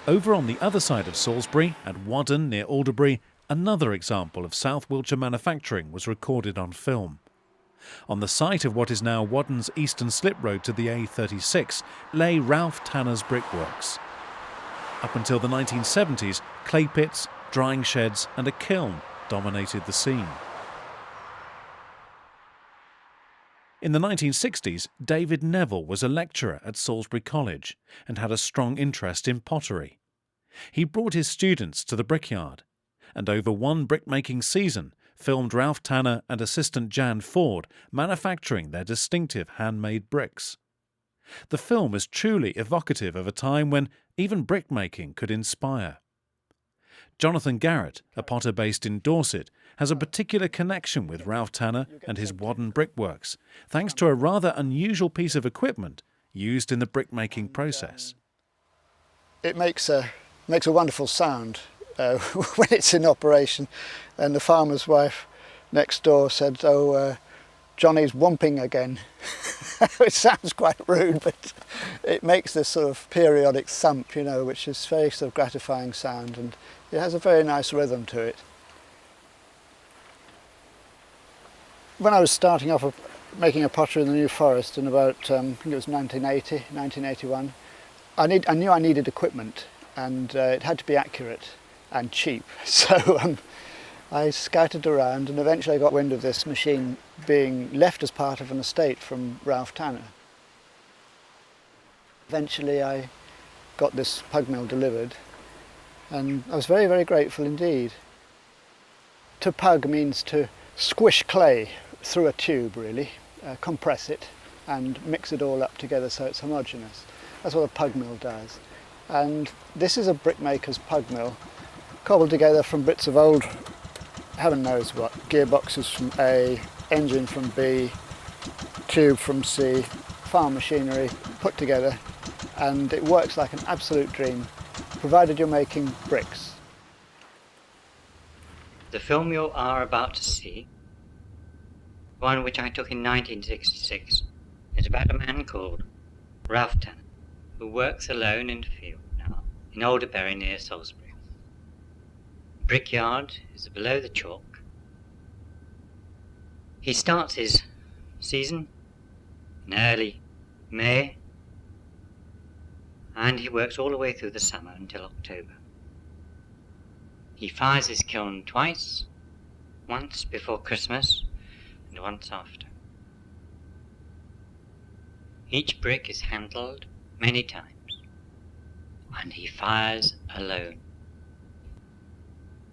Over on the other side of Salisbury, at Whaddon near Alderbury, another example of South Wiltshire manufacturing was recorded on film. On the site of what is now Whaddon's eastern slip road to the A36 lay Ralph Tanner's Brickworks. Up until the 1970s, clay pits, drying sheds and a kiln dominated the scene. In the 1960s, David Neville was a lecturer at Salisbury College and had a strong interest in pottery. He brought his students to the brickyard and over one brickmaking season filmed Ralph Tanner and assistant Jan Ford manufacturing their distinctive handmade bricks. The film is truly evocative of a time when even brickmaking could inspire. Jonathan Garrett, a potter based in Dorset, has a particular connection with Ralph Tanner and his Whaddon Brickworks, thanks to a rather unusual piece of equipment used in the brickmaking process. It makes a wonderful sound when it's in operation, and the farmer's wife next door said, "Oh, Johnny's wumping again." It sounds quite rude, but it makes this sort of periodic thump, you know, which is very sort of gratifying sound, and it has a very nice rhythm to it. When I was starting off making a pottery in the New Forest in about, I think it was 1981, I knew I needed equipment, and it had to be accurate and cheap. So I scouted around and eventually I got wind of this machine being left as part of an estate from Ralph Tanner. Eventually I got this pug mill delivered, and I was very, very grateful indeed. To pug means to squish clay through a tube, really, compress it and mix it all up together so it's homogeneous. That's what a pug mill does. And this is a brickmaker's pug mill, cobbled together from bits of old, heaven knows what, gearboxes from A, engine from B, tube from C, farm machinery put together, and it works like an absolute dream, provided you're making bricks. The film you are about to see, one which I took in 1966, is about a man called Ralph Tanner, who works alone in the field now, in Alderbury near Salisbury. Brickyard is below the chalk. He starts his season in early May, and he works all the way through the summer until October. He fires his kiln twice, once before Christmas and once after. Each brick is handled many times, and he fires alone.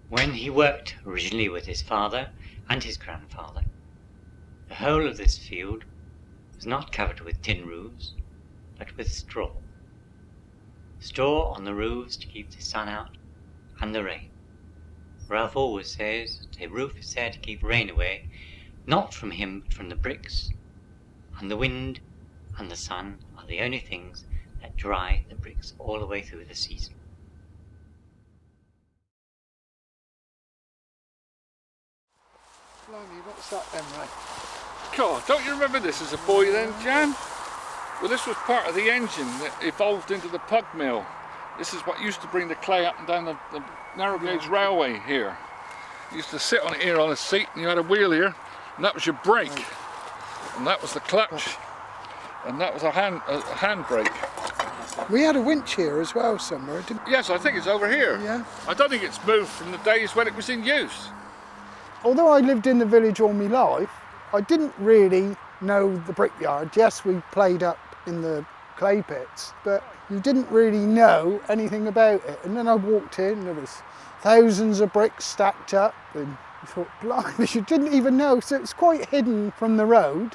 When he worked originally with his father and his grandfather, the whole of this field was not covered with tin roofs, but with straw. Straw on the roofs to keep the sun out and the rain. Ralph always says that a roof is there to keep rain away, not from him but from the bricks, and the wind and the sun are the only things that dry the bricks all the way through the season. Blimey, what's that then, Ray? God, don't you remember this as a boy then, Jan? Well, this was part of the engine that evolved into the pug mill. This is what used to bring the clay up and down the narrow gauge railway here. You used to sit on it here on a seat, and you had a wheel here, and that was your brake. And that was the clutch, and that was a hand brake. We had a winch here as well somewhere, didn't we? Yes, I think it's over here. Yeah. I don't think it's moved from the days when it was in use. Although I lived in the village all my life, I didn't really know the brickyard. Yes, we played up in the clay pits, but you didn't really know anything about it. And then I walked in, there was thousands of bricks stacked up, and you thought, blimey, you didn't even know. So it's quite hidden from the road.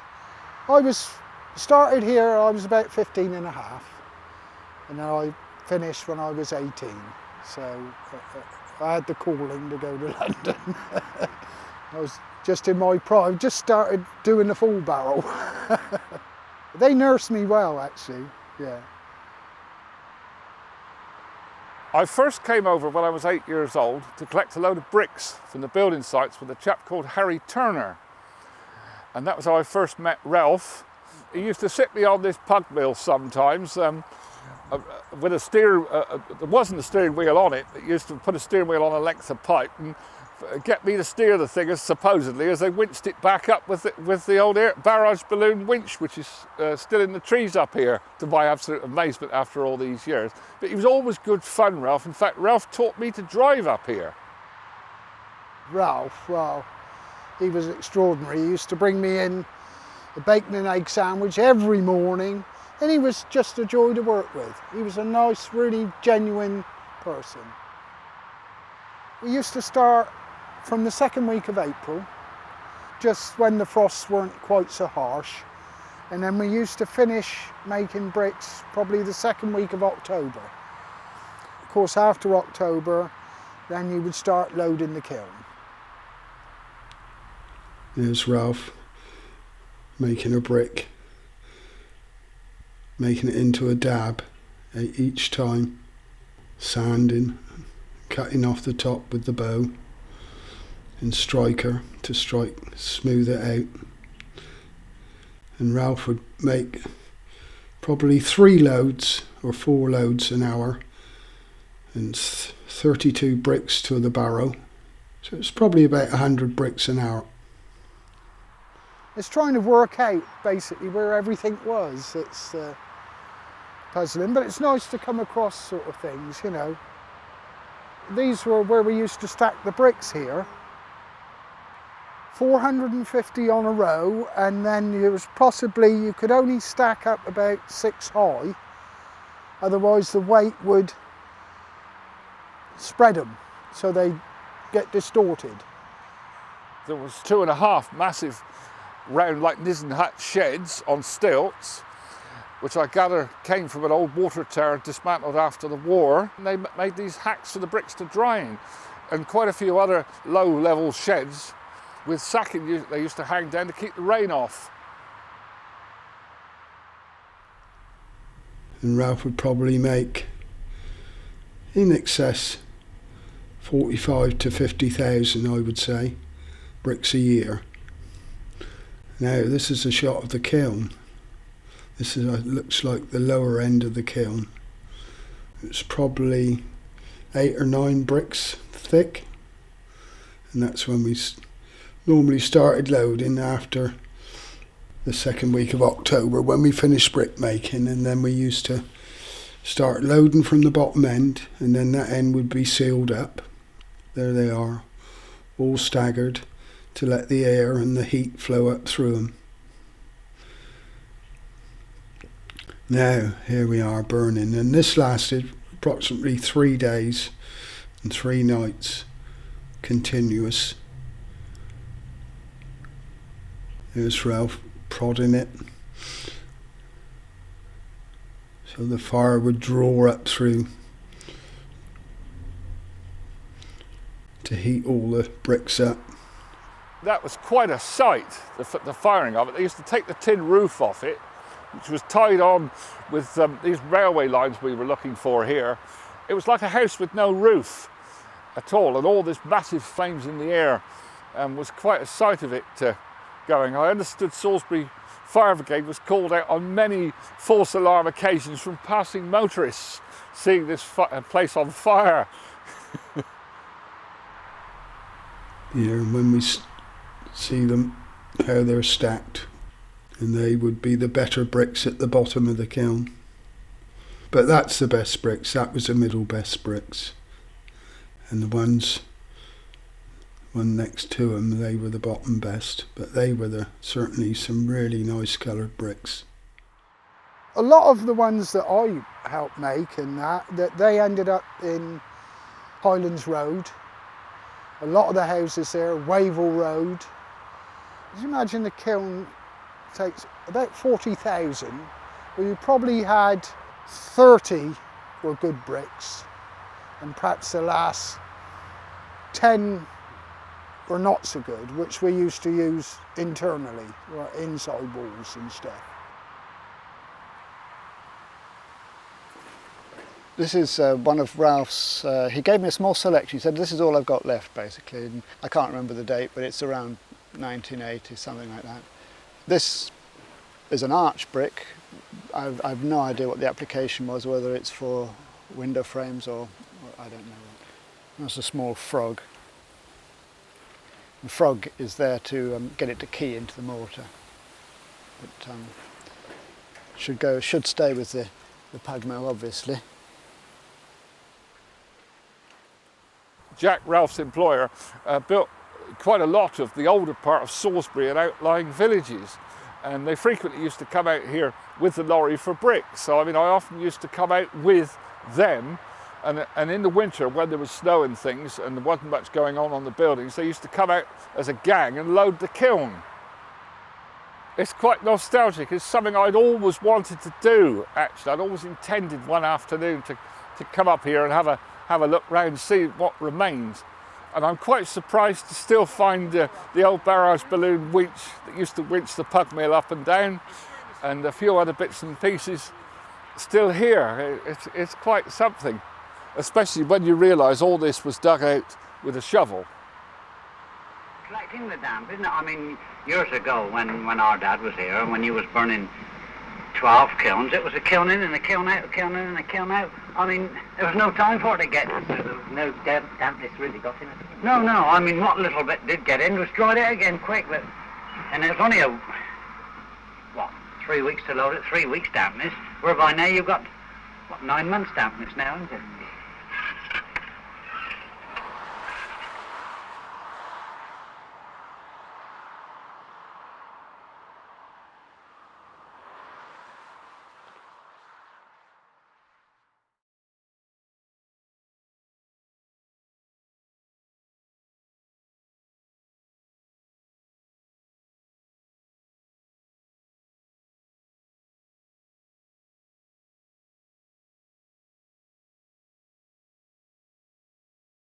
Started here, I was about 15 and a half, and then I finished when I was 18. So I had the calling to go to London. I was just in my prime, just started doing the full barrel. They nursed me well, actually, yeah. I first came over when I was 8 years old to collect a load of bricks from the building sites with a chap called Harry Turner. And that was how I first met Ralph. He used to sit me on this pug mill sometimes. with a there wasn't a steering wheel on it. It used to put a steering wheel on a length of pipe and get me to steer the thing, as supposedly, as they winched it back up with the old barrage balloon winch, which is still in the trees up here, to my absolute amazement after all these years. But it was always good fun, Ralph. In fact, Ralph taught me to drive up here. Ralph, well, he was extraordinary. He used to bring me in a bacon and egg sandwich every morning, and he was just a joy to work with. He was a nice, really genuine person. We used to start from the second week of April, just when the frosts weren't quite so harsh, and then we used to finish making bricks probably the second week of October. Of course, after October, then you would start loading the kiln. There's Ralph making a brick, making it into a dab each time, sanding, cutting off the top with the bow and striker to smooth it out. And Ralph would make probably 3 loads or 4 loads an hour and 32 bricks to the barrow. So it's probably about 100 bricks an hour. It's trying to work out basically where everything was. It's puzzling, but it's nice to come across sort of things, you know. These were where we used to stack the bricks here. 450 on a row, and then there was possibly, you could only stack up about 6 high, otherwise the weight would spread them, so they get distorted. There was 2.5 massive round like Nissen hut sheds on stilts, which I gather came from an old water tower dismantled after the war. And they made these hacks for the bricks to dry in, and quite a few other low-level sheds with sacking they used to hang down to keep the rain off. And Ralph would probably make in excess 45 to 50,000, I would say, bricks a year. Now this is a shot of the kiln. This looks like the lower end of the kiln. It's probably 8 or 9 bricks thick, and that's when we normally started loading after the second week of October, when we finished brick making, and then we used to start loading from the bottom end, and then that end would be sealed up. There they are, all staggered to let the air and the heat flow up through them. Now here we are burning, and this lasted approximately 3 days and 3 nights continuous. There's Ralph prodding it, so the fire would draw up through to heat all the bricks up. That was quite a sight, the firing of it. They used to take the tin roof off it, which was tied on with these railway lines we were looking for here. It was like a house with no roof at all, and all this massive flames in the air was quite a sight of it going. I understood Salisbury Fire Brigade was called out on many false alarm occasions from passing motorists seeing this place on fire. Here, when we see them, how they're stacked, and they would be the better bricks at the bottom of the kiln. But that's the best bricks. That was the middle best bricks, and the one next to them, they were the bottom best, but they were certainly some really nice coloured bricks. A lot of the ones that I helped make and that they ended up in Highlands Road. A lot of the houses there, Wavell Road. As you imagine, the kiln takes about 40,000, where you probably had 30 were good bricks, and perhaps the last 10 were not so good, which we used to use internally, inside walls and stuff. This is one of Ralph's, he gave me a small selection. He said, this is all I've got left, basically. And I can't remember the date, but it's around 1980, something like that. This as an arch brick. I've no idea what the application was, whether it's for window frames or I don't know. That's a small frog. The frog is there to get it to key into the mortar. But should stay with the pug mill, obviously. Jack, Ralph's employer, built quite a lot of the older part of Salisbury and outlying villages, and they frequently used to come out here with the lorry for bricks. So I mean, I often used to come out with them, and in the winter when there was snow and things and there wasn't much going on the buildings, they used to come out as a gang and load the kiln. It's quite nostalgic. It's something I'd always wanted to do, actually. I'd always intended one afternoon to come up here and have a look round and see what remains. And I'm quite surprised to still find the old barrage balloon winch that used to winch the pug mill up and down, and a few other bits and pieces still here. It's quite something, especially when you realise all this was dug out with a shovel. Collecting the damp, isn't it? I mean, years ago when our dad was here and when he was burning 12 kilns, it was a kiln in and a kiln out, a kiln in and a kiln out. I mean, there was no time for it to get. There was no dampness really got in it. No, I mean, what little bit did get in was dried out again quick, but, and it was only 3 weeks to load it, 3 weeks dampness, whereby now you've got, 9 months dampness now, isn't it?